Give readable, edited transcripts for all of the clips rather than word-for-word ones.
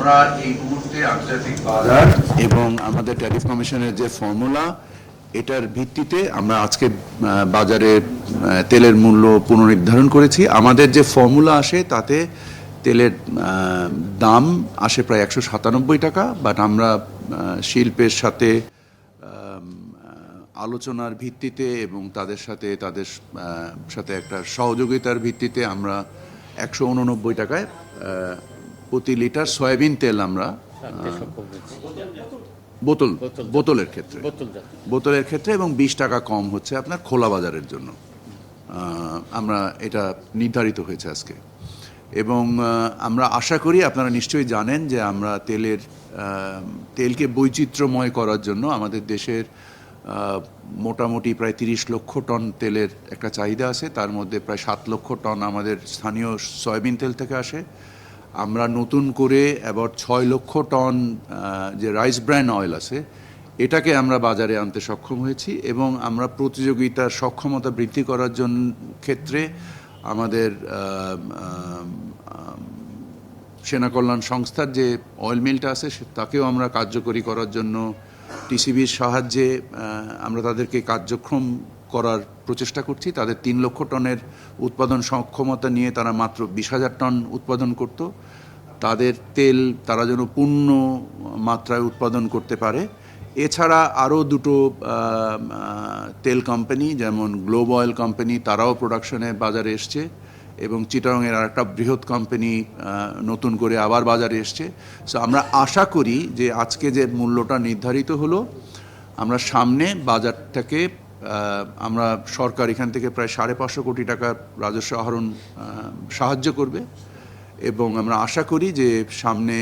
আমরা এই মুহূর্তে আন্তর্জাতিক বাজার এবং আমাদের ট্যারিফ কমিশনের যে ফর্মুলা, এটার ভিত্তিতে আমরা আজকে বাজারে তেলের মূল্য পুনর্নির্ধারণ করেছি। আমাদের যে ফর্মুলা আসে তাতে তেলের দাম আসে প্রায় 197 টাকা, বাট আমরা শিল্পের সাথে আলোচনার ভিত্তিতে এবং তাদের সাথে একটা সহযোগিতার ভিত্তিতে আমরা 189 টাকায় প্রতি লিটার সয়াবিন তেল আমরা বোতলের ক্ষেত্রে এবং 20 টাকা কম হচ্ছে আপনার খোলা বাজারের জন্য। আমরা এটা নির্ধারিত হয়েছে আজকে, এবং আমরা আশা করি আপনারা নিশ্চয়ই জানেন যে আমরা তেলকে বৈচিত্র্যময় করার জন্য আমাদের দেশের মোটামুটি প্রায় 30 লক্ষ টন তেলের একটা চাহিদা আছে। তার মধ্যে প্রায় 7 লক্ষ টন আমাদের স্থানীয় সয়াবিন তেল থেকে আসে। আমরা নতুন করে এবার 6 লক্ষ টন যে রাইস ব্র্যান অয়েল আছে, এটাকে আমরা বাজারে আনতে সক্ষম হয়েছি, এবং আমরা প্রতিযোগিতার সক্ষমতা বৃদ্ধি করার জন্য ক্ষেত্রে আমাদের সেনা কল্যাণ সংস্থার যে অয়েল মিলটা আছে তাকেও আমরা কার্যকরী করার জন্য টিসিবির সাহায্যে আমরা তাদেরকে কার্যক্ষম করার প্রচেষ্টা করছি। তাদের 3 লক্ষ টনের উৎপাদন সক্ষমতা নিয়ে তারা মাত্র 20,000 টন উৎপাদন করত। তাদের তেল তারা যেন পূর্ণ মাত্রায় উৎপাদন করতে পারে। এছাড়া আরও দুটো তেল কোম্পানি যেমন গ্লোব অয়েল কোম্পানি, তারাও প্রোডাকশনে বাজারে এসছে, এবং চিটাগংয়ের আর একটা বৃহৎ কোম্পানি নতুন করে আবার বাজারে এসছে। সো আমরা আশা করি যে আজকে যে মূল্যটা নির্ধারিত হলো, আমরা সামনে বাজারটাকে আমরা সরকার এখান থেকে প্রায় 550 কোটি টাকার রাজস্ব আহরণ সাহায্য করবে, এবং আমরা আশা করি যে সামনে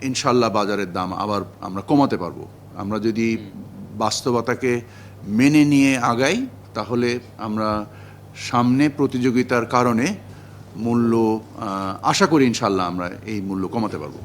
ইনশাল্লাহ বাজারের দাম আবার আমরা কমাতে পারবো। আমরা যদি বাস্তবতাকে মেনে নিয়ে আগাই, তাহলে আমরা সামনে প্রতিযোগিতার কারণে মূল্য আশা করি ইনশাল্লাহ আমরা এই মূল্য কমাতে পারবো।